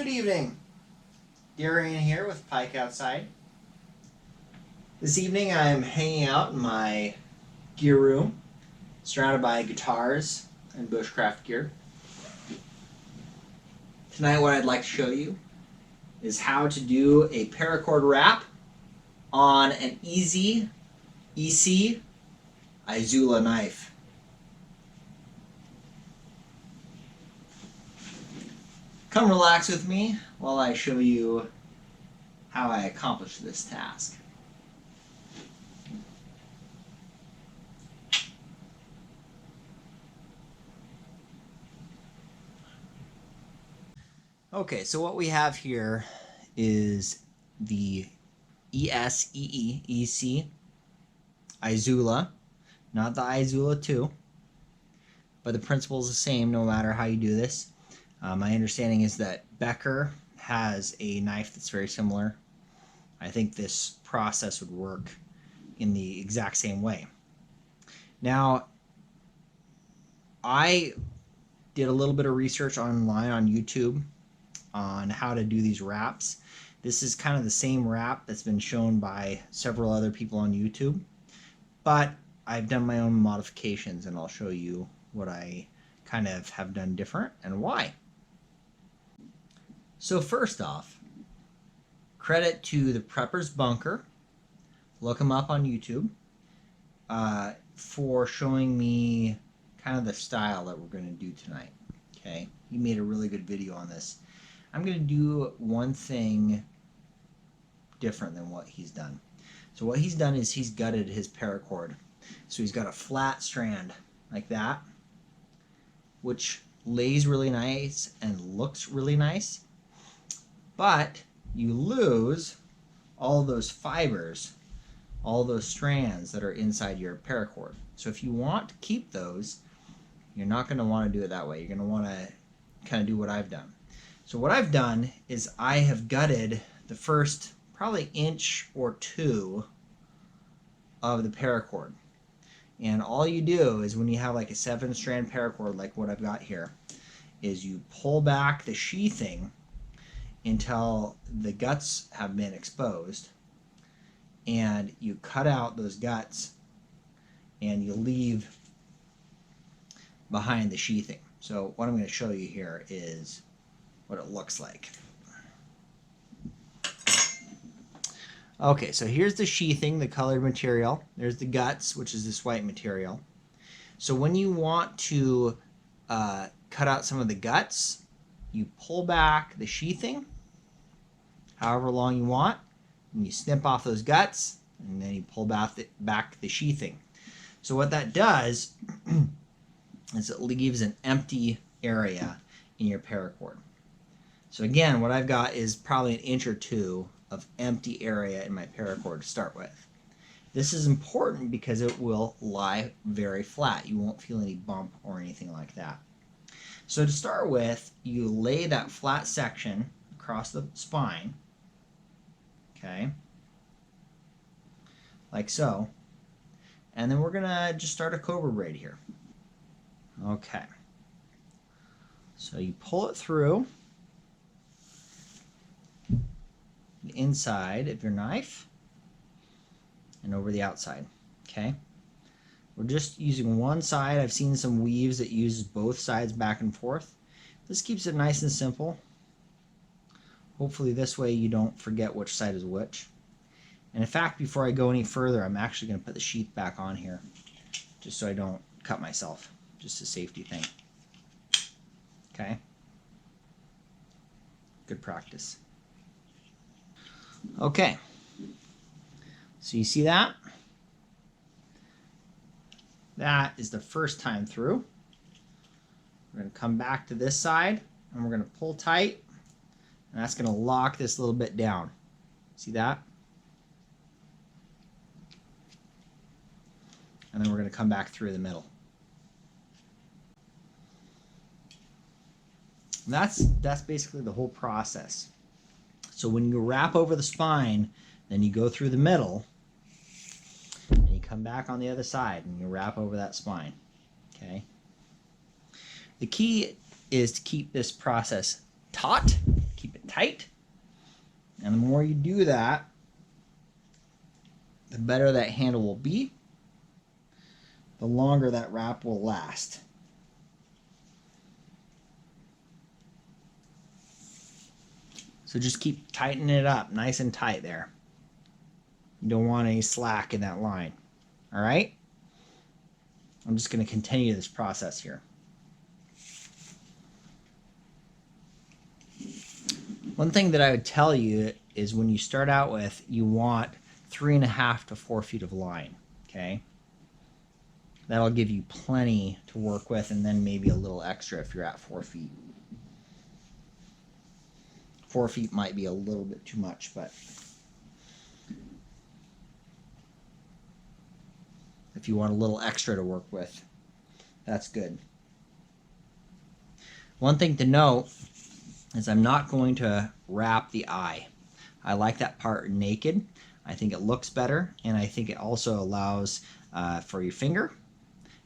evening. Darian here with Pike Outside. This evening I'm hanging out in my gear room, surrounded by guitars and bushcraft gear. Tonight what I'd like to show you is how to do a paracord wrap on an ESEE Izula knife. Come relax with me while I show you how I accomplish this task. Okay, so what we have here is the ESEE Izula, not the Izula II, but the principle is the same no matter how you do this. My understanding is that Becker has a knife that's very similar. I think this process would work in the exact same way. Now, I did a little bit of research online on YouTube on how to do these wraps. This is kind of the same wrap that's been shown by several other people on YouTube, but I've done my own modifications, and I'll show you what I kind of have done different and why. So first off, credit to the Prepper's Bunker, look him up on YouTube, for showing me kind of the style that we're going to do tonight. Okay, he made a really good video on this. I'm going to do one thing different than what he's done. So what he's done is he's gutted his paracord. So he's got a flat strand like that, which lays really nice and looks really nice, but you lose all those fibers, all those strands that are inside your paracord. So if you want to keep those, you're not going to want to do it that way. You're going to want to kind of do what I've done. So what I've done is I have gutted the first probably inch or two of the paracord. And all you do is when you have like a 7-strand paracord like what I've got here, is you pull back the sheathing until the guts have been exposed, and you cut out those guts and you leave behind the sheathing. So what I'm going to show you here is what it looks like. Okay, so here's the sheathing, the colored material. There's the guts, which is this white material. So when you want to cut out some of the guts, you pull back the sheathing however long you want, and you snip off those guts, and then you pull back the sheathing. So what that does is it leaves an empty area in your paracord. So again, what I've got is probably an inch or two of empty area in my paracord to start with. This is important because it will lie very flat. You won't feel any bump or anything like that. So to start with, you lay that flat section across the spine, okay, like so, and then we're gonna just start a cobra braid here. Okay, so you pull it through the inside of your knife and over the outside. Okay, we're just using one side. I've seen some weaves that use both sides back and forth. This keeps it nice and simple. Hopefully this way you don't forget which side is which. And in fact, before I go any further, I'm actually going to put the sheath back on here just so I don't cut myself. Just a safety thing. Okay, good practice. Okay, so you see that? That is the first time through. We're going to come back to this side, and we're going to pull tight, and that's going to lock this a little bit down. See that? And then we're going to come back through the middle. And that's basically the whole process. So when you wrap over the spine, then you go through the middle, and you come back on the other side, and you wrap over that spine. Okay. The key is to keep this process taut Keep it tight. And the more you do that, the better that handle will be, the longer that wrap will last. So just keep tightening it up nice and tight there. You don't want any slack in that line. All right? I'm just going to continue this process here. One thing that I would tell you is when you start out with, you want 3.5 to 4 feet of line, okay? That'll give you plenty to work with, and then maybe a little extra if you're at 4 feet. 4 feet might be a little bit too much, but if you want a little extra to work with, that's good. One thing to note is I'm not going to wrap the eye. I like that part naked. I think it looks better, and I think it also allows for your finger.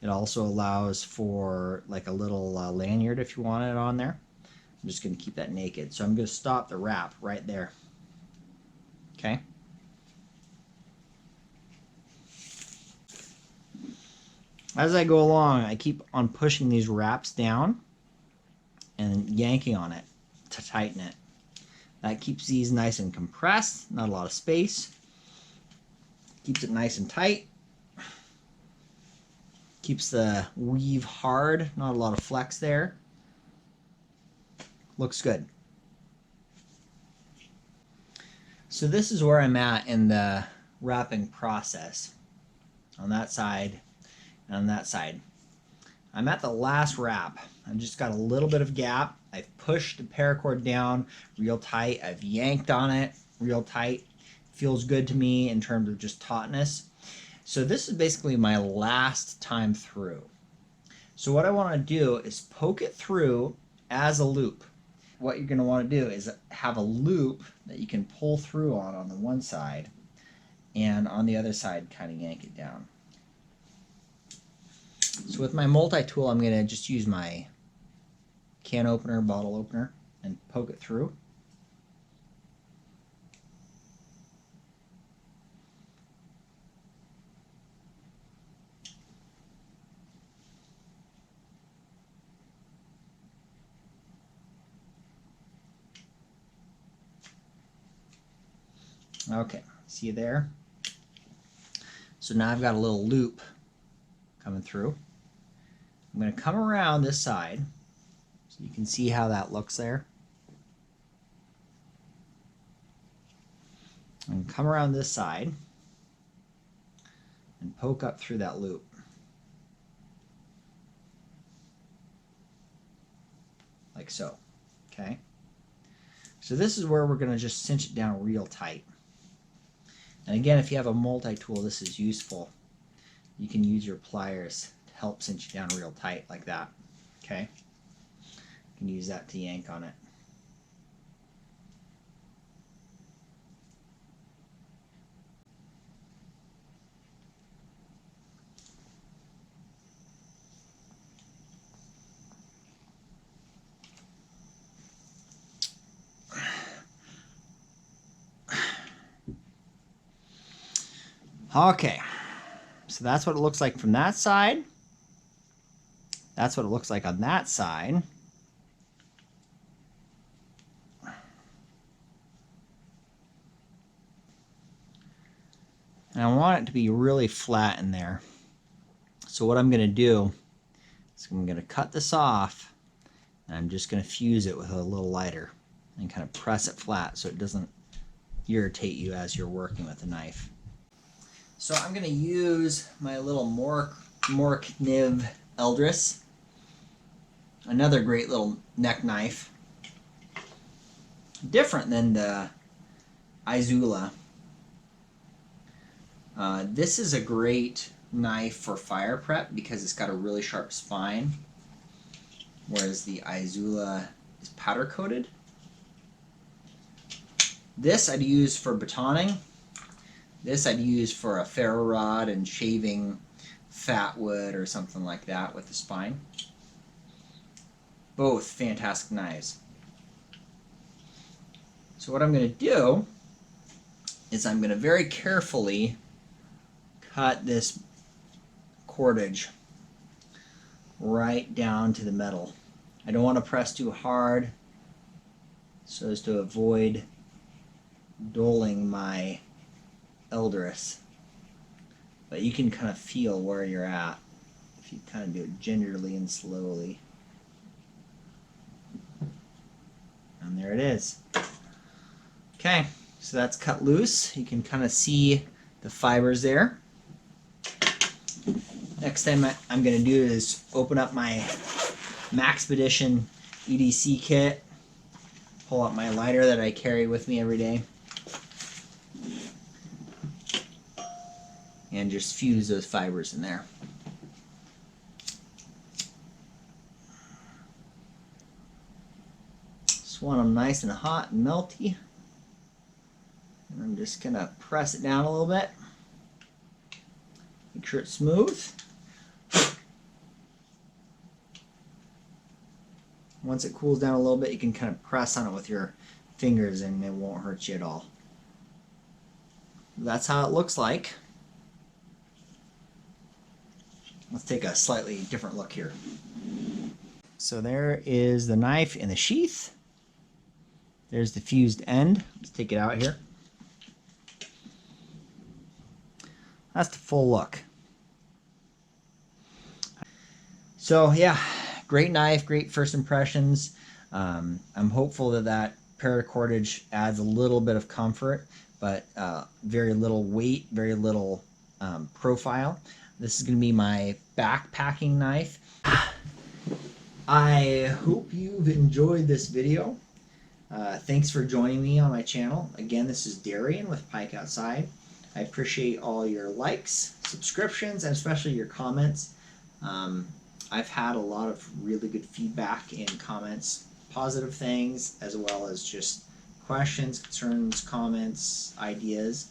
It also allows for like a little lanyard if you want it on there. I'm just going to keep that naked. So I'm going to stop the wrap right there. Okay. As I go along, I keep on pushing these wraps down and yanking on it to tighten it. That keeps these nice and compressed, not a lot of space. Keeps it nice and tight. Keeps the weave hard, not a lot of flex there. Looks good. So this is where I'm at in the wrapping process. On that side and on that side. I'm at the last wrap. I've just got a little bit of gap. I've pushed the paracord down real tight. I've yanked on it real tight. Feels good to me in terms of just tautness. So this is basically my last time through. So what I want to do is poke it through as a loop. What you're going to want to do is have a loop that you can pull through on the one side, and on the other side kind of yank it down. So with my multi-tool, I'm going to just use my can opener, bottle opener, and poke it through. Okay, see there? So now I've got a little loop coming through. I'm going to come around this side so you can see how that looks there. And come around this side and poke up through that loop. Like so, okay? So this is where we're going to just cinch it down real tight. And again, if you have a multi-tool, this is useful. You can use your pliers to help cinch it down real tight like that, okay? You can use that to yank on it. Okay, so that's what it looks like from that side. That's what it looks like on that side. And I want it to be really flat in there. So what I'm going to do is I'm going to cut this off, and I'm just going to fuse it with a little lighter and kind of press it flat so it doesn't irritate you as you're working with the knife. So I'm going to use my little Mork Eldris, another great little neck knife, different than the Izula. This is a great knife for fire prep because it's got a really sharp spine, whereas the Izula is powder coated. This I'd use for batoning. This I'd use for a ferro rod and shaving fat wood or something like that with the spine. Both fantastic knives. So what I'm going to do is I'm going to very carefully cut this cordage right down to the metal. I don't want to press too hard so as to avoid dulling my elderus. But you can kind of feel where you're at if you kind of do it gingerly and slowly. And there it is. Okay, so that's cut loose. You can kind of see the fibers there. Next thing I'm going to do is open up my Maxpedition EDC kit, pull out my lighter that I carry with me every day, and just fuse those fibers in there. Just want them nice and hot and melty. And I'm just going to press it down a little bit. Make sure it's smooth. Once it cools down a little bit, you can kind of press on it with your fingers and it won't hurt you at all. That's how it looks like. Let's take a slightly different look here. So there is the knife in the sheath. There's the fused end. Let's take it out here. That's the full look. So yeah, great knife, great first impressions. I'm hopeful that that paracordage adds a little bit of comfort, but very little weight, very little profile. This is going to be my backpacking knife. I hope you've enjoyed this video. Thanks for joining me on my channel. Again, this is Darian with Pike Outside. I appreciate all your likes, subscriptions, and especially your comments. I've had a lot of really good feedback in comments, positive things, as well as just questions, concerns, comments, ideas,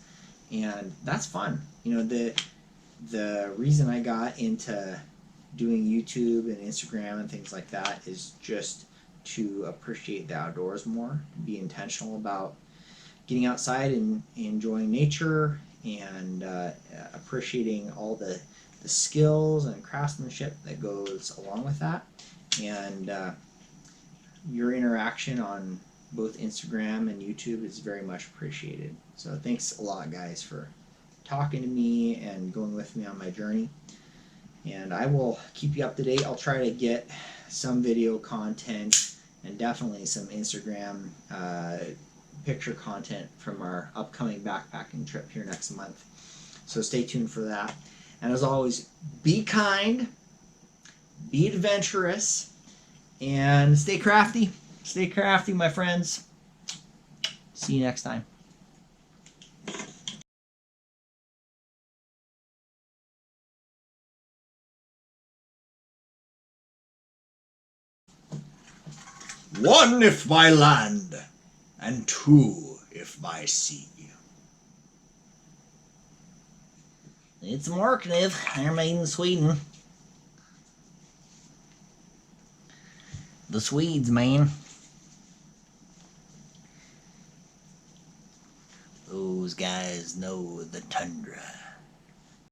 and that's fun. You know, the reason I got into doing YouTube and Instagram and things like that is just to appreciate the outdoors more, to be intentional about getting outside and enjoying nature, and appreciating all the skills and craftsmanship that goes along with that. And your interaction on both Instagram and YouTube is very much appreciated. So thanks a lot, guys, for talking to me and going with me on my journey. And I will keep you up to date. I'll try to get some video content and definitely some Instagram picture content from our upcoming backpacking trip here next month. So stay tuned for that. And as always, be kind, be adventurous, and stay crafty. Stay crafty, my friends. See you next time. One if by land, and two if by sea. Need some work, Liv. They're made in Sweden. The Swedes, man. Those guys know the tundra.